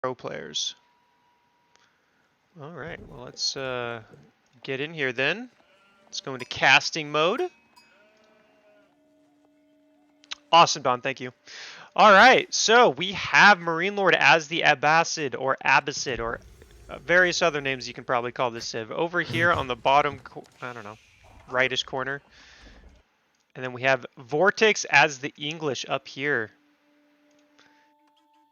pro players. All right, well, let's get in here then. Let's go into casting mode. Awesome, Don, thank you. All right, so we have MarineLord as the Abbasid or various other names you can probably call this Civ. Over here on the bottom, I don't know, rightish corner. And then we have Vortix as the English up here.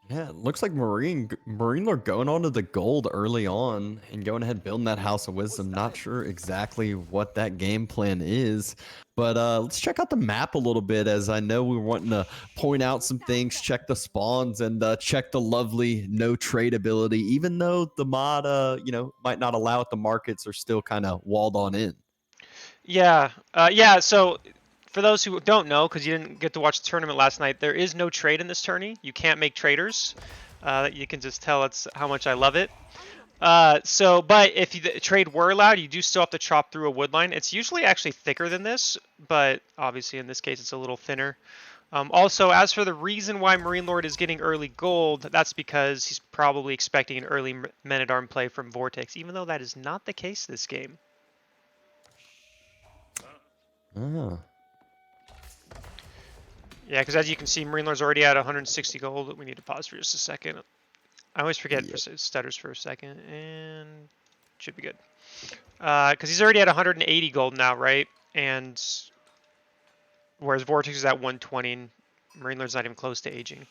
Yeah, it looks like MarineLord going on to the gold early on and going ahead building that House of Wisdom. Not sure exactly what that game plan is, but let's check out the map a little bit, as I know we're wanting to point out some things, check the spawns, and check the lovely no trade ability. Even though the mod, might not allow it, the markets are still kind of walled on in. Yeah, yeah. So for those who don't know, because you didn't get to watch the tournament last night, there is no trade in this tourney. You can't make traders. You can just tell it's how much I love it. But if the trade were allowed, you do still have to chop through a wood line. It's usually actually thicker than this, but obviously in this case it's a little thinner. Also, as for the reason why MarineLord is getting early gold, that's because he's probably expecting an early men-at-arm play from Vortix, even though that is not the case this game. Oh. Yeah, because as you can see, MarineLord's already at 160 gold. We need to pause for just a second. I always forget stutters for a second, and should be good. Because he's already at 180 gold now, right? And whereas Vortix is at 120, and MarineLord's not even close to aging.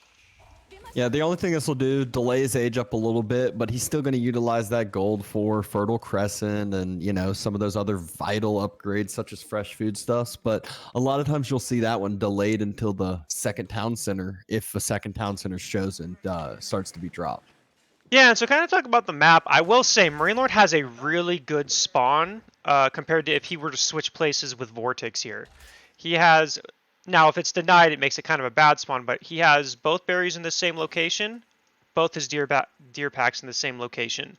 Yeah, the only thing this will do, delay his age up a little bit, but he's still going to utilize that gold for Fertile Crescent and, some of those other vital upgrades such as fresh foodstuffs. But a lot of times you'll see that one delayed until the second town center, if a second town center is chosen, starts to be dropped. Yeah, and so kind of talk about the map. I will say MarineLord has a really good spawn compared to if he were to switch places with Vortix here. He has... Now, if it's denied, it makes it kind of a bad spawn, but he has both berries in the same location, both his deer packs in the same location.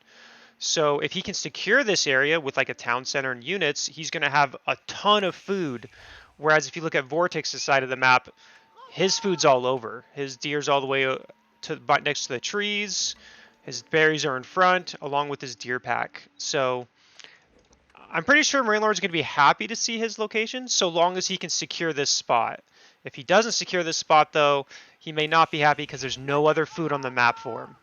So if he can secure this area with like a town center and units, he's going to have a ton of food. Whereas if you look at Vortix's side of the map, his food's all over. His deer's all the way to next to the trees. His berries are in front, along with his deer pack. So I'm pretty sure MarineLord's going to be happy to see his location, so long as he can secure this spot. If he doesn't secure this spot, though, he may not be happy because there's no other food on the map for him.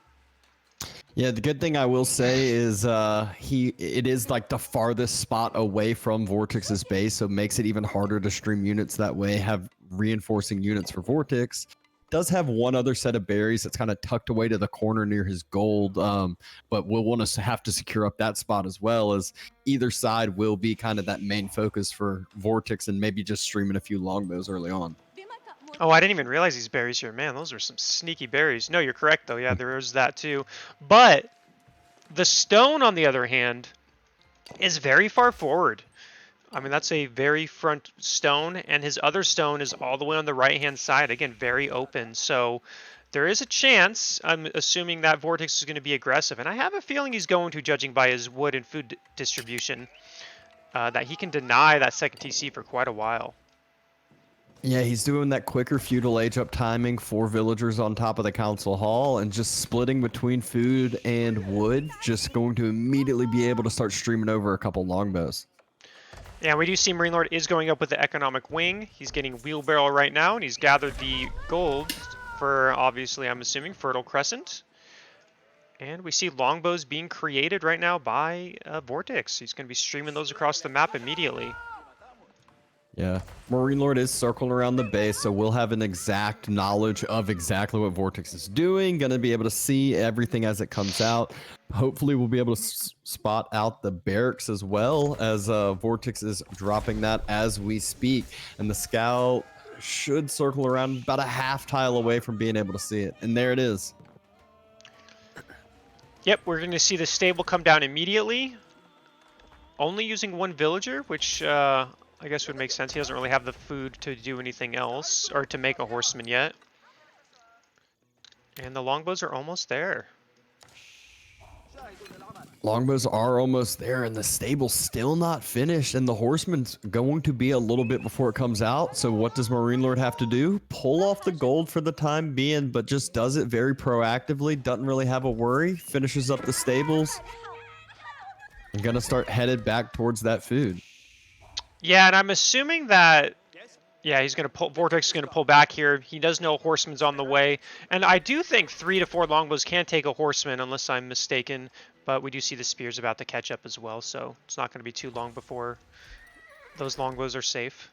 Yeah, the good thing I will say is it is like the farthest spot away from Vortix's base, so it makes it even harder to stream units that way, have reinforcing units for Vortix. Does have one other set of berries that's kind of tucked away to the corner near his gold, but we'll want to have to secure up that spot as well, as either side will be kind of that main focus for Vortix, and maybe just streaming a few longbows early on. Oh, I didn't even realize these berries here. Man, those are some sneaky berries. No, you're correct, though. Yeah, there is that, too. But the stone, on the other hand, is very far forward. I mean, that's a very front stone, and his other stone is all the way on the right-hand side. Again, very open. So there is a chance, I'm assuming, that Vortix is going to be aggressive. And I have a feeling he's going to, judging by his wood and food distribution, that he can deny that second TC for quite a while. Yeah, he's doing that quicker feudal age up timing, 4 villagers on top of the council hall, and just splitting between food and wood, just going to immediately be able to start streaming over a couple longbows. Yeah, we do see MarineLord is going up with the economic wing. He's getting wheelbarrow right now, and he's gathered the gold for, obviously, I'm assuming, Fertile Crescent. And we see longbows being created right now by Vortix. He's going to be streaming those across the map immediately. Yeah, MarineLord is circling around the base, so we'll have an exact knowledge of exactly what Vortix is doing. Gonna be able to see everything as it comes out. Hopefully, we'll be able to spot out the barracks as well, as Vortix is dropping that as we speak. And the scout should circle around about a half tile away from being able to see it. And there it is. Yep, we're going to see the stable come down immediately. Only using one villager, which I guess would make sense. He doesn't really have the food to do anything else, or to make a horseman yet. And the longbows are almost there. Longbows are almost there, and the stable's still not finished, and the horseman's going to be a little bit before it comes out. So what does MarineLord have to do? Pull off the gold for the time being, but just does it very proactively, doesn't really have a worry, finishes up the stables, and gonna start headed back towards that food. Yeah, and I'm assuming that, yeah, he's going to pull, Vortex is going to pull back here. He does know Horseman's on the way. And I do think 3 to 4 longbows can take a Horseman, unless I'm mistaken. But we do see the Spear's about to catch up as well, so it's not going to be too long before those longbows are safe.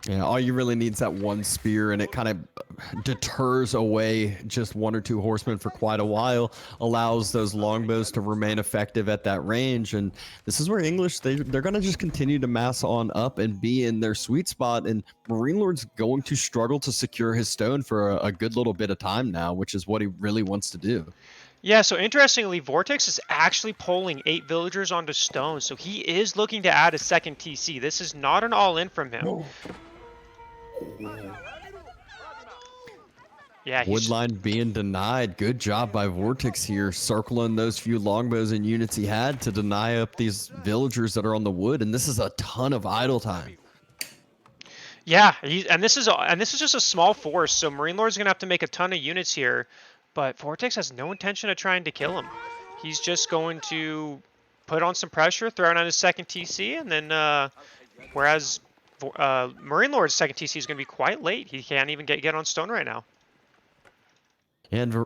Yeah, all you really need is that one spear, and it kind of deters away just 1 or 2 horsemen for quite a while, allows those longbows to remain effective at that range. And this is where English, they're going to just continue to mass on up and be in their sweet spot. And MarineLord's going to struggle to secure his stone for a good little bit of time now, which is what he really wants to do. Yeah, so interestingly, Vortex is actually pulling 8 villagers onto stone, so he is looking to add a second TC. This is not an all-in from him. Yeah, Woodline being denied. Good job by Vortix here, circling those few longbows and units he had to deny up these villagers that are on the wood, and this is a ton of idle time. Yeah, and this is just a small force, so MarineLord's gonna have to make a ton of units here, but Vortex has no intention of trying to kill him. He's just going to put on some pressure, throw out his second TC, and then whereas MarineLord's second TC is going to be quite late. He can't even get on stone right now. And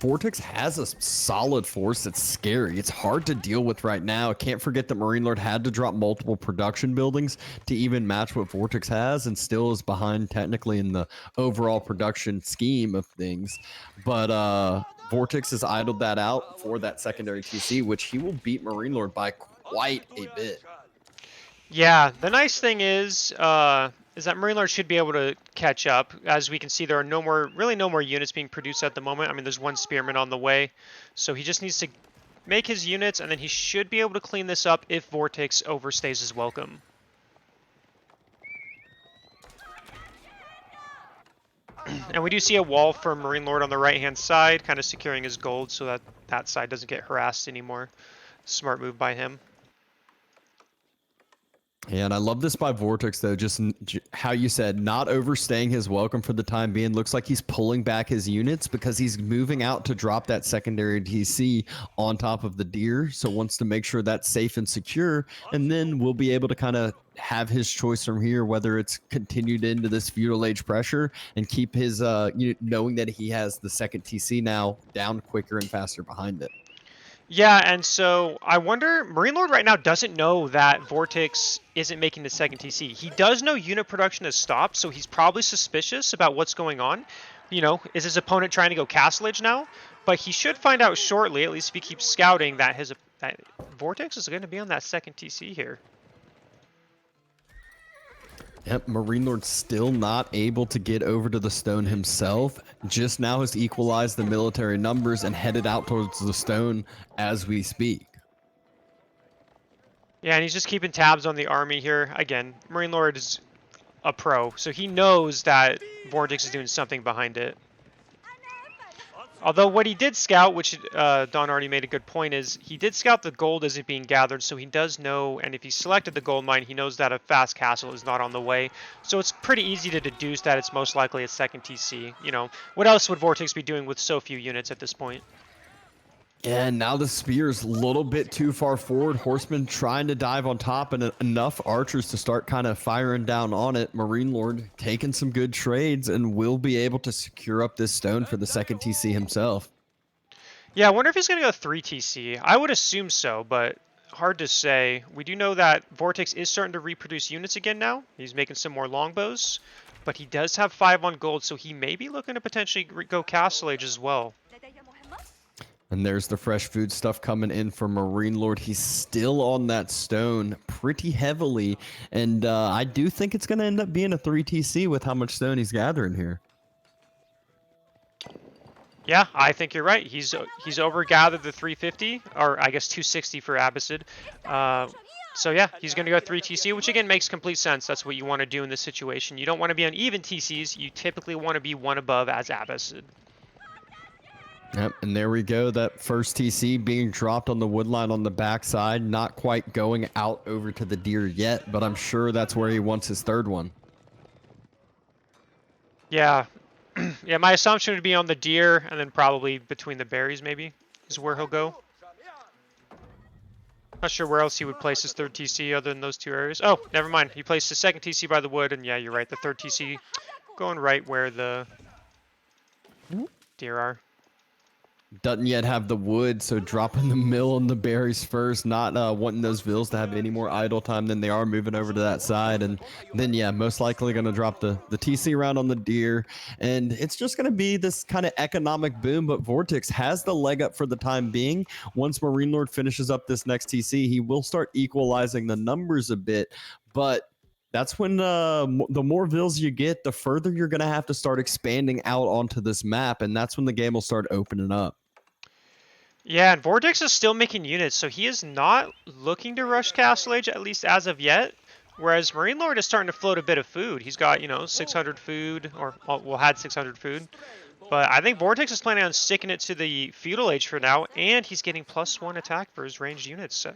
Vortex has a solid force that's scary. It's hard to deal with right now. Can't forget that MarineLord had to drop multiple production buildings to even match what Vortex has, and still is behind technically in the overall production scheme of things. But Vortex has idled that out for that secondary TC, which he will beat MarineLord by quite a bit. Yeah, the nice thing is that MarineLord should be able to catch up. As we can see, there are really no more units being produced at the moment. I mean, there's 1 spearman on the way, so he just needs to make his units, and then he should be able to clean this up if Vortex overstays his welcome. And we do see a wall for MarineLord on the right-hand side, kind of securing his gold so that that side doesn't get harassed anymore. Smart move by him. Yeah, and I love this by Vortex, though, just how you said, not overstaying his welcome for the time being. Looks like he's pulling back his units because he's moving out to drop that secondary TC on top of the deer. So wants to make sure that's safe and secure. And then we'll be able to kind of have his choice from here, whether it's continued into this feudal age pressure and keep his, knowing that he has the second TC now down quicker and faster behind it. Yeah, and so I wonder, MarineLord right now doesn't know that Vortex isn't making the second TC. He does know unit production has stopped, so he's probably suspicious about what's going on. You know, is his opponent trying to go Castle Age now? But he should find out shortly, at least if he keeps scouting, that that Vortex is going to be on that second TC here. Yep, MarineLord's still not able to get over to the stone himself. Just now has equalized the military numbers and headed out towards the stone as we speak. Yeah, and he's just keeping tabs on the army here. Again, MarineLord is a pro, so he knows that Vortex is doing something behind it. Although what he did scout, which Don already made a good point, is he did scout the gold as it being gathered, so he does know, and if he selected the gold mine, he knows that a fast castle is not on the way. So it's pretty easy to deduce that it's most likely a second TC. You know, what else would Vortex be doing with so few units at this point? And now the spear's a little bit too far forward. Horsemen trying to dive on top, and enough archers to start kind of firing down on it. MarineLord taking some good trades and will be able to secure up this stone for the second TC himself. Yeah, I wonder if he's going to go 3 TC. I would assume so, but hard to say. We do know that Vortex is starting to reproduce units again now. He's making some more longbows, but he does have 5 on gold, so he may be looking to potentially go Castle Age as well. And there's the fresh food stuff coming in for MarineLord. He's still on that stone pretty heavily. And I do think it's going to end up being a 3 TC with how much stone he's gathering here. Yeah, I think you're right. He's overgathered the 350, or I guess 260 for Abbasid. So yeah, he's going to go 3 TC, which again makes complete sense. That's what you want to do in this situation. You don't want to be on even TCs. You typically want to be one above as Abbasid. Yep, and there we go. That first TC being dropped on the wood line on the backside. Not quite going out over to the deer yet, but I'm sure that's where he wants his third one. Yeah. Yeah, my assumption would be on the deer, and then probably between the berries maybe is where he'll go. Not sure where else he would place his third TC other than those two areas. Oh, never mind. He placed his second TC by the wood, and yeah, you're right. The third TC going right where the deer are. Doesn't yet have the wood, so dropping the mill on the berries first, not wanting those vills to have any more idle time than they are moving over to that side. And then, yeah, most likely going to drop the TC round on the deer. And it's just going to be this kind of economic boom, but Vortix has the leg up for the time being. Once MarineLord finishes up this next TC, he will start equalizing the numbers a bit, but that's when the more vills you get, the further you're going to have to start expanding out onto this map, and that's when the game will start opening up. Yeah, and Vortix is still making units, so he is not looking to rush Castle Age, at least as of yet. Whereas MarineLord is starting to float a bit of food. He's got, 600 food, or, well, had 600 food. But I think Vortix is planning on sticking it to the Feudal Age for now, and he's getting +1 attack for his ranged units.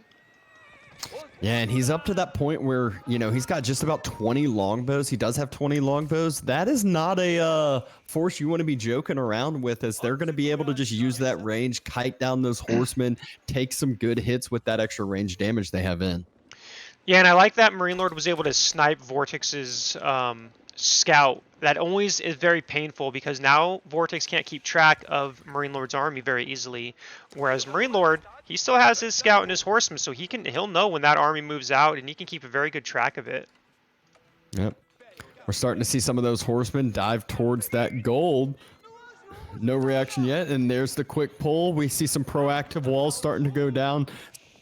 Yeah, and he's up to that point where, he's got just about 20 longbows. He does have 20 longbows. That is not a force you want to be joking around with, as they're going to be able to just use that range, kite down those horsemen, take some good hits with that extra range damage they have in. Yeah, and I like that MarineLord was able to snipe Vortix's scout. That always is very painful because now Vortix can't keep track of MarineLord's army very easily. Whereas MarineLord, he still has his scout and his horsemen, so he'll know when that army moves out, and he can keep a very good track of it. Yep. We're starting to see some of those horsemen dive towards that gold. No reaction yet, and there's the quick pull. We see some proactive walls starting to go down.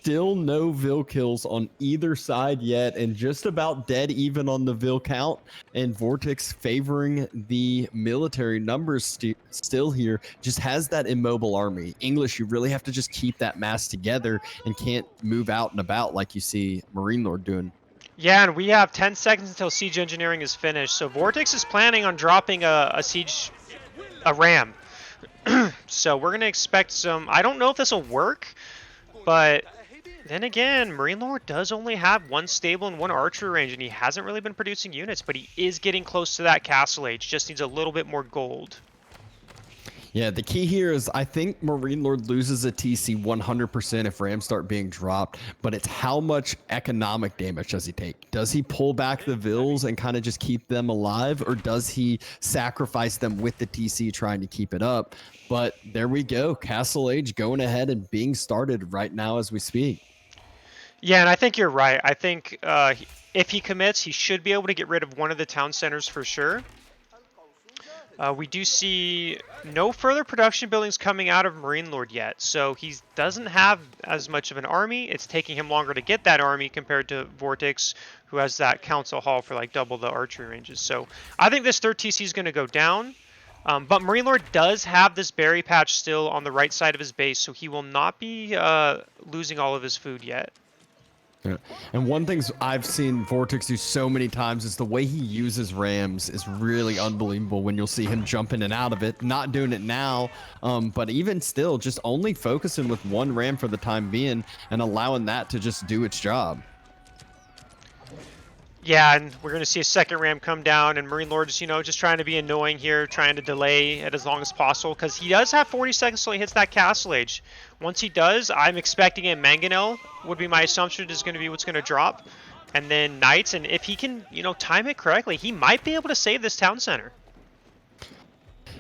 Still no Vil kills on either side yet, and just about dead even on the Vil count. And Vortix favoring the military numbers still here, just has that immobile army. English, you really have to just keep that mass together and can't move out and about like you see MarineLord doing. Yeah, and we have 10 seconds until siege engineering is finished. So Vortix is planning on dropping a ram. So we're going to expect some... I don't know if this will work, but... Then again, MarineLord does only have one stable and one archer range, and he hasn't really been producing units, but he is getting close to that Castle Age. Just needs a little bit more gold. Yeah, the key here is I think MarineLord loses a TC 100% if rams start being dropped, but it's how much economic damage does he take? Does he pull back the vills and kind of just keep them alive, or does he sacrifice them with the TC trying to keep it up? But there we go. Castle Age going ahead and being started right now as we speak. Yeah, and I think you're right. I think if he commits, he should be able to get rid of one of the town centers for sure. We do see no further production buildings coming out of MarineLord yet, so he doesn't have as much of an army. It's taking him longer to get that army compared to Vortix, who has that council hall for like double the archery ranges. So I think this third TC is going to go down. But MarineLord does have this berry patch still on the right side of his base, so he will not be losing all of his food yet. Yeah. And one thing I've seen Vortix do so many times is the way he uses rams is really unbelievable when you'll see him jump in and out of it. Not doing it now, but even still, just only focusing with one ram for the time being and allowing that to just do its job. Yeah, and we're going to see a second ram come down, and MarineLord is, just trying to be annoying here, trying to delay it as long as possible, because he does have 40 seconds till he hits that Castle Age. Once he does, I'm expecting a Mangonel, would be my assumption, is going to be what's going to drop, and then Knights, and if he can, time it correctly, he might be able to save this town center.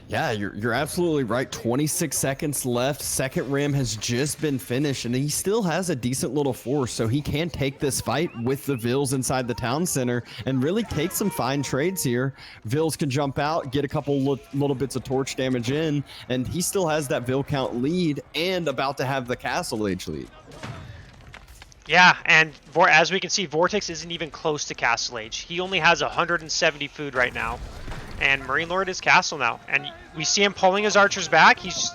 Yeah, you're absolutely right. 26 seconds left. Second ram has just been finished, and he still has a decent little force, so he can take this fight with the Vils inside the town center and really take some fine trades here. Vils can jump out, get a couple little bits of torch damage in, and he still has that Vil count lead and about to have the Castle Age lead. Yeah, and as we can see, Vortix isn't even close to Castle Age. He only has 170 food right now. And MarineLord is castle now, and we see him pulling his archers back. He's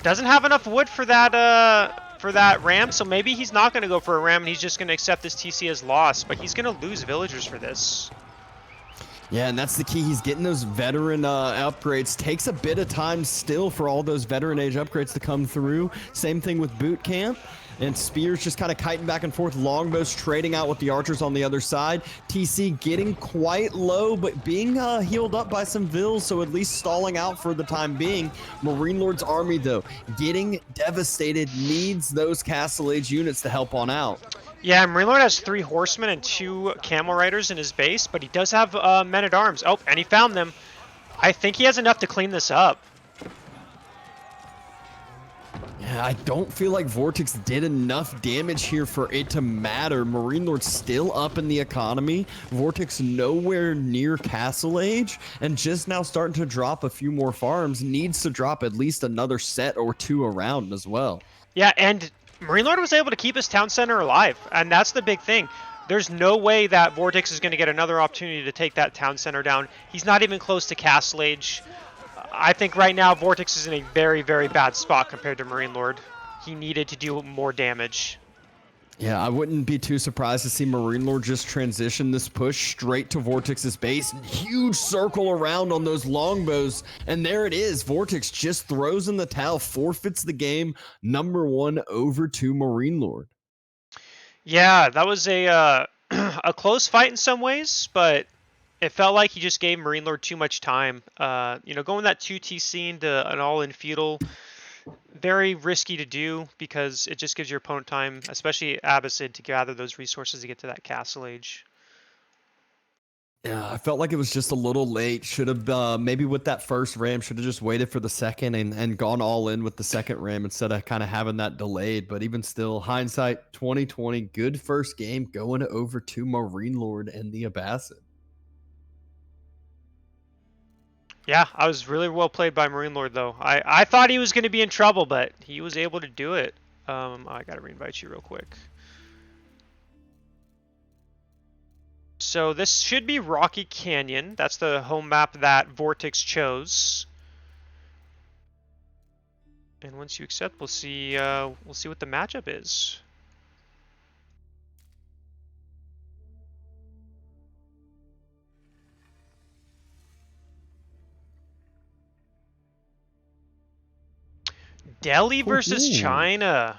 doesn't have enough wood for that ram, so maybe he's not going to go for a ram, and he's just going to accept this TC as loss. But he's going to lose villagers for this. Yeah, and that's the key. He's getting those veteran upgrades. Takes a bit of time still for all those veteran age upgrades to come through. Same thing with boot camp. And Spears just kind of kiting back and forth. Longbows trading out with the archers on the other side. TC getting quite low, but being healed up by some vills, so at least stalling out for the time being. MarineLord's army, though, getting devastated, needs those Castle Age units to help on out. Yeah, MarineLord has 3 horsemen and 2 camel riders in his base, but he does have men-at-arms. Oh, and he found them. I think he has enough to clean this up. Yeah, I don't feel like Vortix did enough damage here for it to matter. MarineLord's still up in the economy. Vortix nowhere near Castle Age, and just now starting to drop a few more farms. Needs to drop at least another set or 2 around as well. Yeah, and MarineLord was able to keep his town center alive, and that's the big thing. There's no way that Vortix is going to get another opportunity to take that town center down. He's not even close to Castle Age. I think right now Vortix is in a very, very bad spot compared to MarineLord. He needed to do more damage. Yeah, I wouldn't be too surprised to see MarineLord just transition this push straight to Vortix's base. Huge circle around on those longbows, and there it is. Vortix just throws in the towel, forfeits the game. Number 1 over to MarineLord. Yeah, that was a a close fight in some ways, but it felt like he just gave MarineLord too much time. Going that 2T scene to an all-in feudal, very risky to do because it just gives your opponent time, especially Abbasid, to gather those resources to get to that Castle Age. Yeah, I felt like it was just a little late. Should have, maybe with that first ram, should have just waited for the second and gone all in with the second ram instead of kind of having that delayed. But even still, hindsight 2020, good first game going over to MarineLord and the Abbasid. Yeah, I was really well played by MarineLord, though. I thought he was going to be in trouble, but he was able to do it. I got to reinvite you real quick. So this should be Rocky Canyon. That's the home map that Vortix chose. And once you accept, we'll see what the matchup is. Delhi versus China.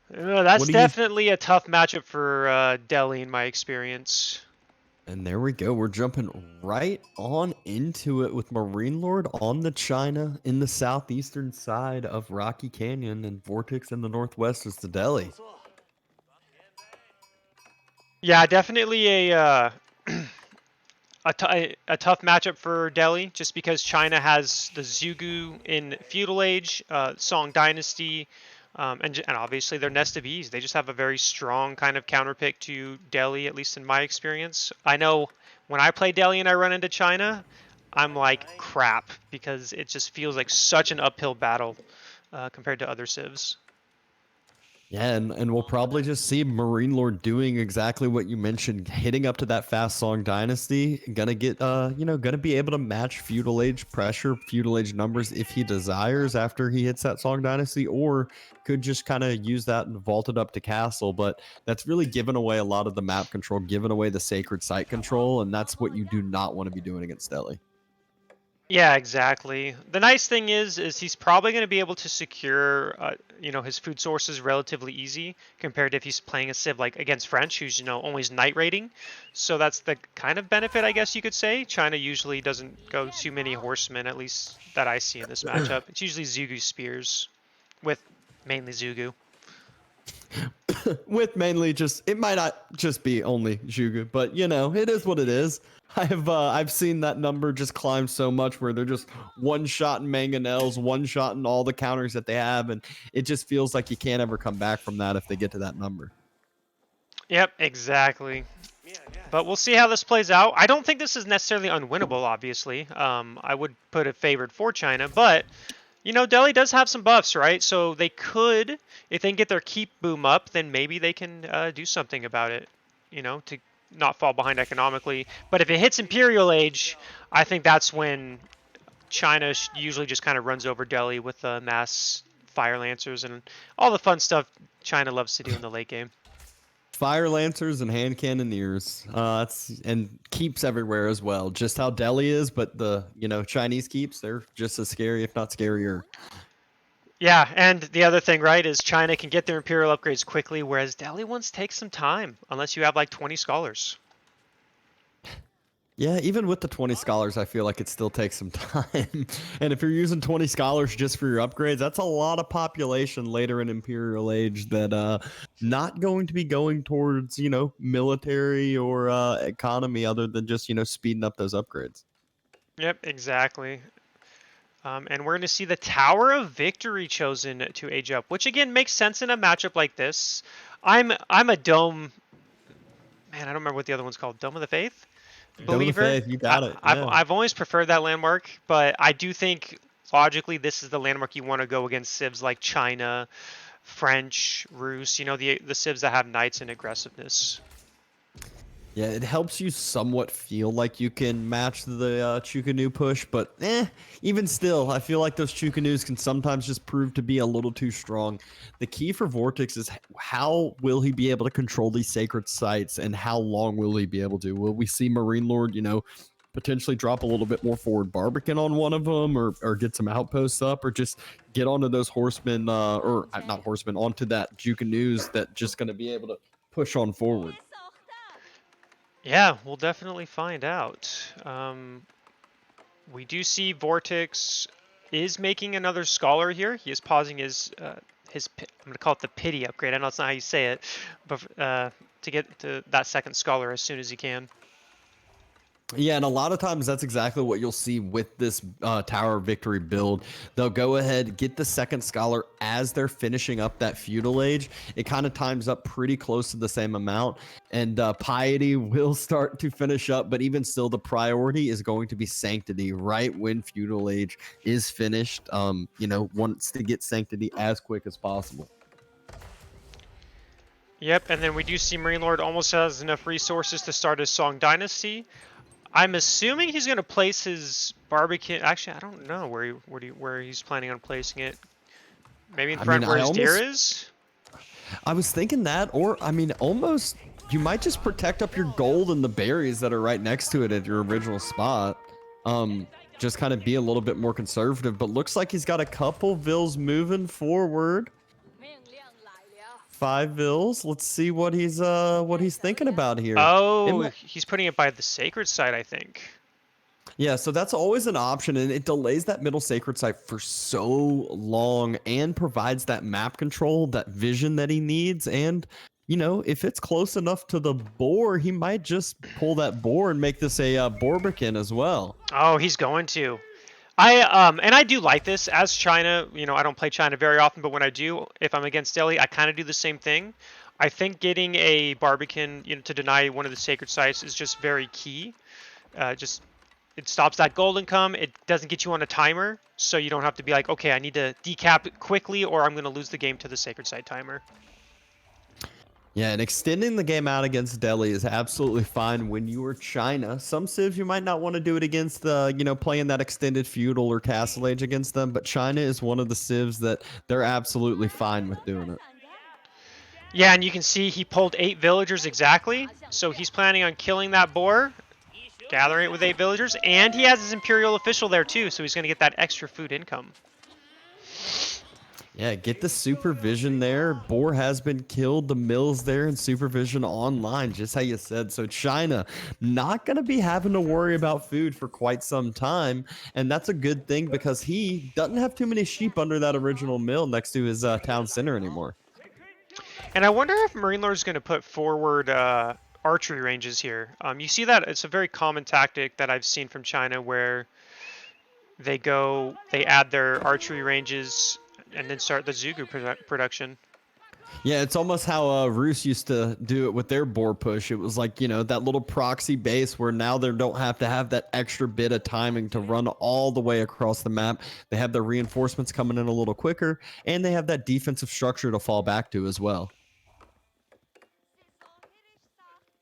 That's definitely a tough matchup for Delhi in my experience. And there we go. We're jumping right on into it with MarineLord on the China in the southeastern side of Rocky Canyon, and Vortix in the northwest is the Delhi. Yeah, definitely a tough matchup for Delhi, just because China has the Zugu in Feudal Age, Song Dynasty, and obviously their Nest of Ease. They just have a very strong kind of counterpick to Delhi, at least in my experience. I know when I play Delhi and I run into China, I'm like crap, because it just feels like such an uphill battle compared to other civs. Yeah, and we'll probably just see MarineLord doing exactly what you mentioned, hitting up to that fast Song Dynasty, gonna get gonna be able to match Feudal Age pressure, Feudal Age numbers if he desires after he hits that Song Dynasty, or could just kind of use that and vault it up to Castle. But that's really giving away a lot of the map control, giving away the sacred site control, and that's what you do not want to be doing against Delhi. Yeah, exactly. The nice thing is he's probably going to be able to secure, his food sources relatively easy compared to if he's playing a civ like against French, who's always night raiding. So that's the kind of benefit, I guess you could say. China usually doesn't go too many horsemen, at least that I see in this matchup. It's usually Zugu spears, with mainly Zugu. With mainly it might not just be only Jugu, but it is what it is. I've seen that number just climb so much where they're just one shot in mangonels, one shot in all the counters that they have, and it just feels like you can't ever come back from that if they get to that number. Yep, exactly. But we'll see how this plays out. I don't think this is necessarily unwinnable, obviously. I would put it favored for China, but Delhi does have some buffs, right? So they could, if they can get their keep boom up, then maybe they can do something about it, to not fall behind economically. But if it hits Imperial Age, I think that's when China usually just kind of runs over Delhi with mass fire lancers and all the fun stuff China loves to do in the late game. Fire lancers and hand cannoneers. And keeps everywhere as well. Just how Delhi is, but the Chinese keeps, they're just as scary, if not scarier. Yeah, and the other thing, right, is China can get their Imperial upgrades quickly, whereas Delhi ones take some time, unless you have like 20 scholars. Yeah, even with the 20 scholars, I feel like it still takes some time. And if you're using 20 scholars just for your upgrades, that's a lot of population later in Imperial Age that not going to be going towards, military or economy other than just, speeding up those upgrades. Yep, exactly. And we're going to see the Tower of Victory chosen to age up, which again makes sense in a matchup like this. I'm a Dome. Man, I don't remember what the other one's called. Dome of the Faith Dome of the believer. Faith, you got it. I've Yeah. I've always preferred that landmark, but I do think logically this is the landmark you want to go against civs like China, French, Rus. The civs that have knights and aggressiveness. Yeah, it helps you somewhat feel like you can match the Chukanu push, but even still, I feel like those Chukanus can sometimes just prove to be a little too strong. The key for Vortix is how will he be able to control these sacred sites, and how long will he be able to? Will we see MarineLord, potentially drop a little bit more forward Barbican on one of them, or get some outposts up, or just get onto those horsemen, or not horsemen, onto that Chukanus that just going to be able to push on forward. Yeah, we'll definitely find out. We do see Vortix is making another scholar here. He is pausing his I'm gonna call it the pity upgrade. I know it's not how you say it, but to get to that second scholar as soon as he can. Yeah, and a lot of times that's exactly what you'll see with this Tower of Victory build. They'll go ahead, get the second scholar as they're finishing up that feudal age. It kind of times up pretty close to the same amount, and piety will start to finish up, but even still, the priority is going to be sanctity right when feudal age is finished. Wants to get sanctity as quick as possible. Yep, and then we do see MarineLord almost has enough resources to start his Song Dynasty. I'm assuming he's going to place his Barbican. Actually, I don't know where he's planning on placing it. Maybe in front where his deer is? I was thinking that, or almost you might just protect up your gold and the berries that are right next to it at your original spot. Just kind of be a little bit more conservative, but looks like he's got a couple vills moving forward. 5 vills. Let's see what he's thinking about here. Oh, he's putting it by the sacred site, I think. Yeah, so that's always an option, and it delays that middle sacred site for so long and provides that map control, that vision that he needs. And if it's close enough to the boar, he might just pull that boar and make this a Barbican as well. Oh, he's going to. I do like this as China. I don't play China very often, but when I do, if I'm against Delhi, I kind of do the same thing. I think getting a Barbican, to deny one of the sacred sites is just very key. It stops that gold income. It doesn't get you on a timer, so you don't have to be like, okay, I need to decap it quickly, or I'm going to lose the game to the sacred site timer. Yeah, and extending the game out against Delhi is absolutely fine when you are China. Some civs you might not want to do it against the, playing that extended feudal or castle age against them, but China is one of the civs that they're absolutely fine with doing it. Yeah, and you can see he pulled 8 villagers exactly, so he's planning on killing that boar, gathering it with 8 villagers, and he has his imperial official there too, so he's going to get that extra food income. Yeah, get the supervision there. Boar has been killed. The mill's there and supervision online, just how you said. So China not going to be having to worry about food for quite some time. And that's a good thing because he doesn't have too many sheep under that original mill next to his town center anymore. And I wonder if MarineLord is going to put forward archery ranges here. You see that it's a very common tactic that I've seen from China where they add their archery ranges and then start the Zugu production. Yeah, it's almost how Rus used to do it with their boar push. It was like, that little proxy base where now they don't have to have that extra bit of timing to run all the way across the map. They have their reinforcements coming in a little quicker, and they have that defensive structure to fall back to as well.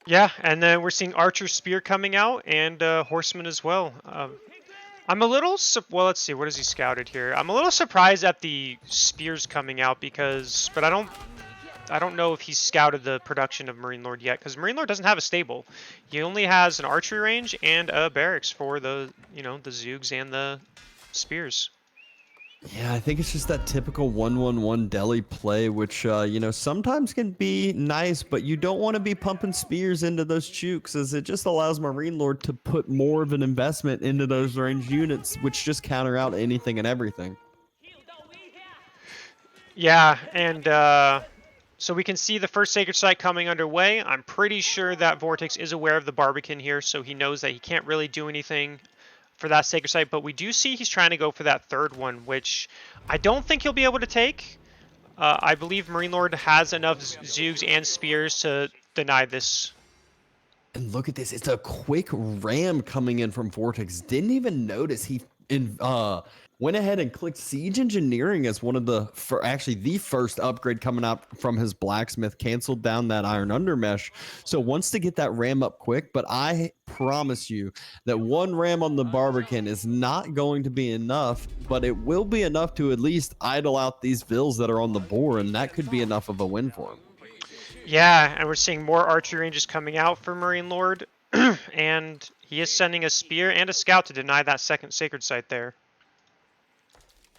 Yeah, and then we're seeing Archer Spear coming out and Horseman as well. I'm a little well. Let's see. What has he scouted here? I'm a little surprised at the spears coming out but I I don't know if he's scouted the production of MarineLord yet, because MarineLord doesn't have a stable. He only has an archery range and a barracks for the, you know, the Zoogs and the spears. Yeah, I think it's just that typical 1-1-1 deli play, which, you know, sometimes can be nice, but you don't want to be pumping spears into those chooks, as it just allows MarineLord to put more of an investment into those ranged units, which just counter out anything and everything. Yeah, and so we can see the first Sacred Site coming underway. I'm pretty sure that Vortix is aware of the Barbican here, so he knows that he can't really do anything for that Sacred Site, but we do see he's trying to go for that third one, which I don't think he'll be able to take. I believe MarineLord has enough Zoogs and Spears to deny this. And look at this. It's a quick ram coming in from Vortix. Didn't even notice he went ahead and clicked Siege Engineering as one of the, actually the first upgrade coming out from his blacksmith, canceled down that iron undermesh. So wants to get that ram up quick, but I promise you that one ram on the Barbican is not going to be enough, but it will be enough to at least idle out these vills that are on the board, and that could be enough of a win for him. Yeah, and we're seeing more archery ranges coming out for MarineLord, and he is sending a spear and a scout to deny that second Sacred Site there.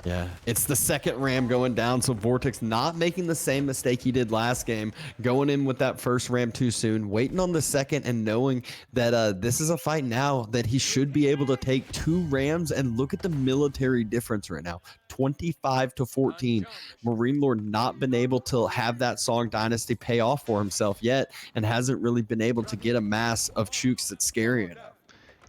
Yeah, it's the second ram going down, so Vortix not making the same mistake he did last game, going in with that first ram too soon, waiting on the second and knowing that this is a fight now that he should be able to take 2 rams. And look at the military difference right now, 25-14. MarineLord not been able to have that Song Dynasty pay off for himself yet, and hasn't really been able to get a mass of chooks that's scary enough.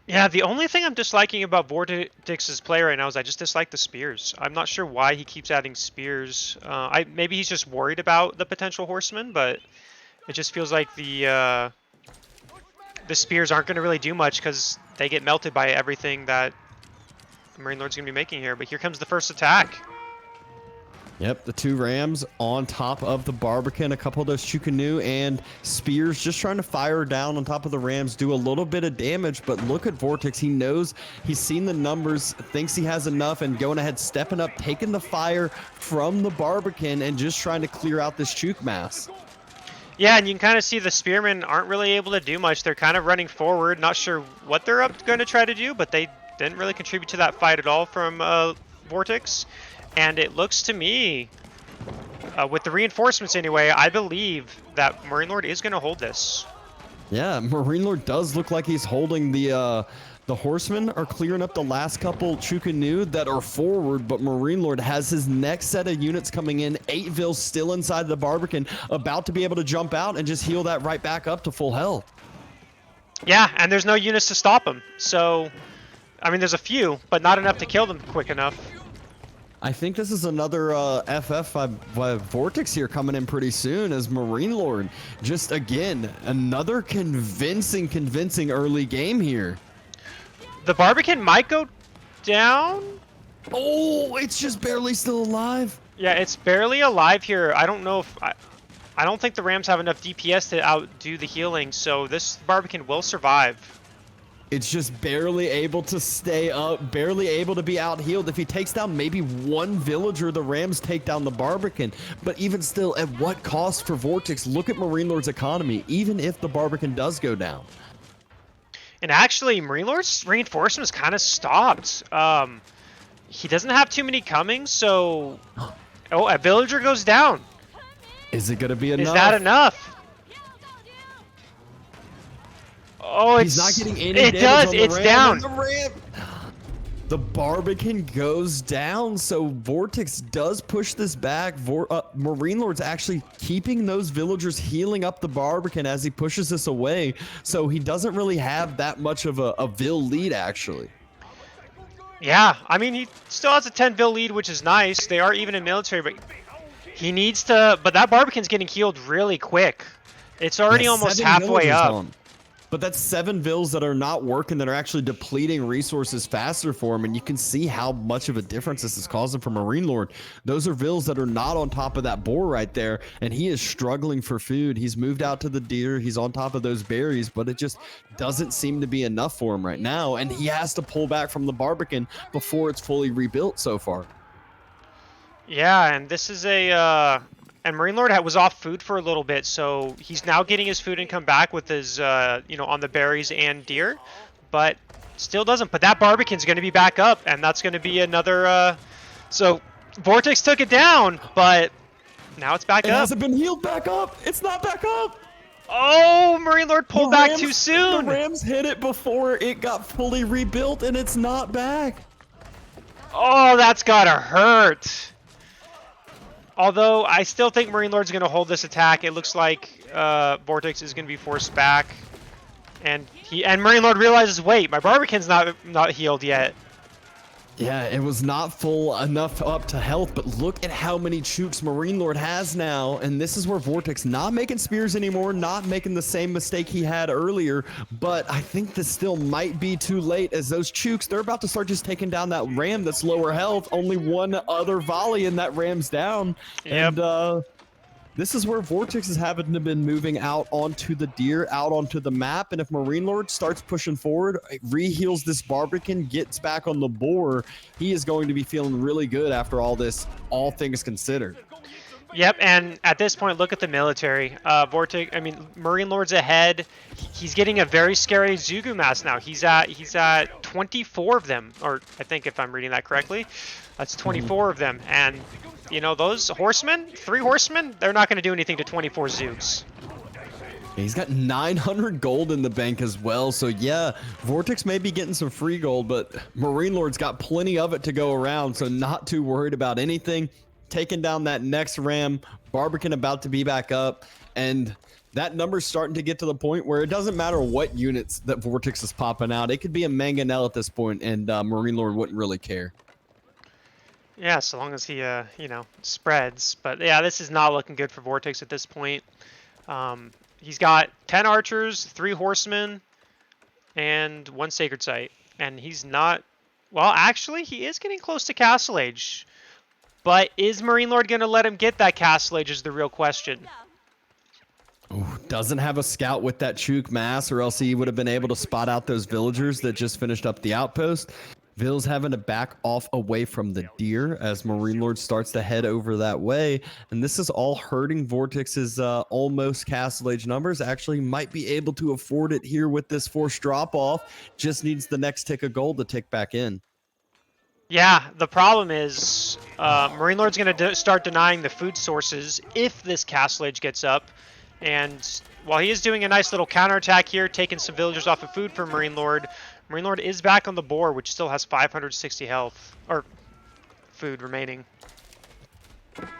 Yeah, the only thing I'm disliking about Vortix's play right now is I just dislike the spears. I'm not sure why he keeps adding spears. Maybe he's just worried about the potential horsemen, but it just feels like the spears aren't going to really do much because they get melted by everything that MarineLord's going to be making here. But here comes the first attack. Yep, the 2 rams on top of the Barbican, a couple of those Chukanu and spears just trying to fire down on top of the rams, do a little bit of damage. But look at Vortix. He knows, he's seen the numbers, thinks he has enough, and going ahead, stepping up, taking the fire from the Barbican and just trying to clear out this Chuk mass. Yeah, and you can kind of see the spearmen aren't really able to do much. They're kind of running forward, not sure what they're going to try to do, but they didn't really contribute to that fight at all from Vortix. And it looks to me, with the reinforcements anyway, I believe that MarineLord is going to hold this. Yeah, MarineLord does look like he's holding the horsemen are clearing up the last couple Chukanu that are forward, but MarineLord has his next set of units coming in. 8 vills still inside the Barbican, about to be able to jump out and just heal that right back up to full health. Yeah, and there's no units to stop him. So, I mean, there's a few, but not enough to kill them quick enough. I think this is another FF by Vortix here coming in pretty soon, as MarineLord just, again, another convincing early game here. The Barbican might go down. Oh, it's just barely still alive. Yeah, it's barely alive here. I don't know if... I don't think the Rams have enough DPS to outdo the healing, so this Barbican will survive. It's just barely able to stay up, barely able to be out healed. If he takes down maybe 1 villager, the Rams take down the Barbican. But even still, at what cost for Vortix? Look at MarineLord's economy, even if the Barbican does go down. And actually, MarineLord's reinforcements kind of stopped. He doesn't have too many coming, so... Oh, a villager goes down. Is it going to be enough? Is that enough? Oh, he's not getting any damage on the it's ram, down. The Barbican goes down, so Vortix does push this back. MarineLord's actually keeping those villagers healing up the Barbican as he pushes this away, so he doesn't really have that much of a Vill lead, actually. Yeah, I mean, he still has a 10 Vill lead, which is nice. They are even in military, but he needs to... But that Barbican's getting healed really quick. It's already almost halfway up. But that's 7 vills that are not working, that are actually depleting resources faster for him, and you can see how much of a difference this is causing for MarineLord. Those are vills that are not on top of that boar right there, and he is struggling for food. He's moved out to the deer, he's on top of those berries, but it just doesn't seem to be enough for him right now, and he has to pull back from the Barbican before it's fully rebuilt so far. Yeah, and this is a And MarineLord was off food for a little bit, so he's now getting his food and come back with his, on the berries and deer, but still doesn't. But that Barbican's going to be back up, and that's going to be another. So Vortix took it down, but now it's back It up. hasn't been healed back up. It's not back up. Oh, MarineLord pulled back too The soon. Rams hit it before it got fully rebuilt, and it's not back. Oh, that's gotta hurt. Although I still think MarineLord's gonna hold this attack. It looks like Vortix is gonna be forced back, and MarineLord realizes, wait, my Barbican's not healed yet. Yeah, it was not full enough up to health, but look at how many chooks MarineLord has now, and this is where Vortix not making spears anymore, not making the same mistake he had earlier, but I think this still might be too late as those chooks, they're about to start just taking down that ram that's lower health, only one other volley and that ram's down, Yep. and this is where Vortix is having to been moving out onto the deer, out onto the map, and if MarineLord starts pushing forward, re-heals this Barbican, gets back on the boar, he is going to be feeling really good after all this, all things considered. Yep, and at this point, look at the military. MarineLord's ahead. He's getting a very scary Zugu mass now. He's at 24 of them, or I think if I'm reading that correctly, that's 24 of them. And those horsemen, 3 horsemen, they're not going to do anything to 24 Zoogs. He's got 900 gold in the bank as well, so yeah, Vortix may be getting some free gold, but MarineLord's got plenty of it to go around, so not too worried about anything. Taking down that next ram, Barbican about to be back up, and that number's starting to get to the point where it doesn't matter what units that Vortix is popping out. It could be a Mangonel at this point, and MarineLord wouldn't really care. Yeah, so long as he, spreads. But yeah, this is not looking good for Vortix at this point. He's got 10 archers, 3 horsemen, and 1 sacred site. And he's not... Well, actually, he is getting close to Castle Age. But is MarineLord going to let him get that Castle Age is the real question. Ooh, doesn't have a scout with that Chook mass, or else he would have been able to spot out those villagers that just finished up the outpost. Ville's having to back off away from the deer as MarineLord starts to head over that way. And this is all hurting Vortix's almost Castle Age numbers. Actually might be able to afford it here with this forced drop-off. Just needs the next tick of gold to tick back in. Yeah, the problem is MarineLord's going to start denying the food sources if this Castle Age gets up. And while he is doing a nice little counterattack here, taking some villagers off of food for MarineLord, MarineLord is back on the board, which still has 560 health, or food remaining.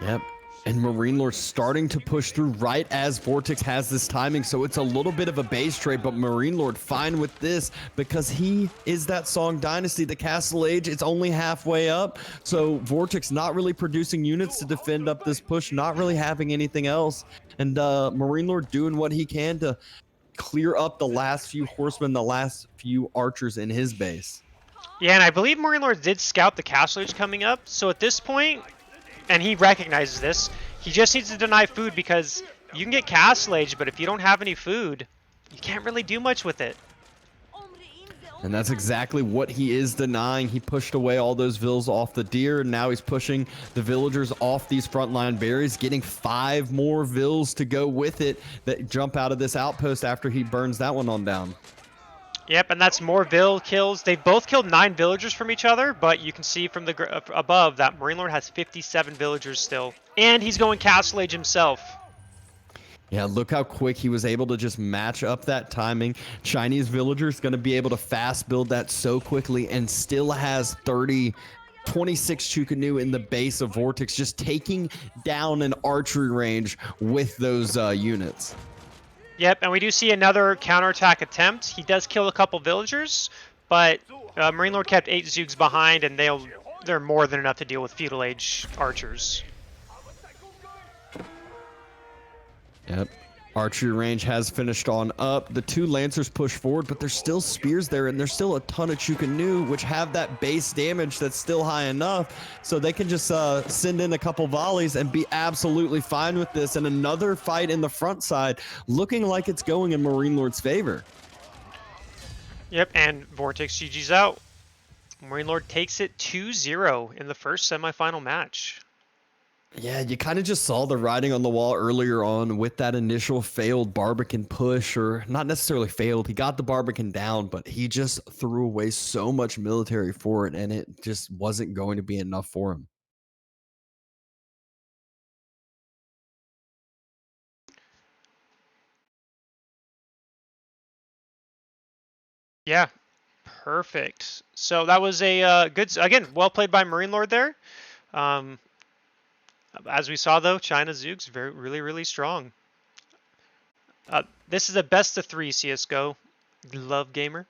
Yep. And MarineLord starting to push through right as Vortix has this timing, so it's a little bit of a base trade, but MarineLord fine with this because he is that Song Dynasty. The Castle Age, it's only halfway up, so Vortix not really producing units to defend up this push, not really having anything else, and MarineLord doing what he can to clear up the last few horsemen, the last few archers in his base. Yeah, and I believe MarineLord did scout the Castle Age coming up, so at this point, and he recognizes this, he just needs to deny food because you can get Castle Age, but if you don't have any food, you can't really do much with it. And that's exactly what he is denying. He pushed away all those vills off the deer, and now he's pushing the villagers off these frontline berries, getting 5 more vills to go with it that jump out of this outpost after he burns that one on down. Yep, and that's more vill kills. They've both killed 9 villagers from each other, but you can see from the above that MarineLord has 57 villagers still. And he's going Castle Age himself. Yeah, look how quick he was able to just match up that timing. Chinese villager's going to be able to fast build that so quickly and still has 26 Chukanu in the base of Vortix, just taking down an archery range with those units. Yep, and we do see another counterattack attempt. He does kill a couple villagers, but MarineLord kept 8 Zoogs behind, and they're more than enough to deal with Feudal Age archers. Yep. Archery range has finished on up. The 2 Lancers push forward, but there's still spears there, and there's still a ton of Chukanu, which have that base damage that's still high enough, so they can just send in a couple volleys and be absolutely fine with this. And another fight in the front side, looking like it's going in MarineLord's favor. Yep, and Vortix GG's out. MarineLord takes it 2-0 in the first semifinal match. Yeah, you kind of just saw the writing on the wall earlier on with that initial failed Barbican push, or not necessarily failed. He got the Barbican down, but he just threw away so much military for it, and it just wasn't going to be enough for him. Yeah, perfect. So that was a good, again, well played by MarineLord there. Um, as we saw though, China's Zoogs very really really strong. This is a best of 3 CS:GO. Love gamer.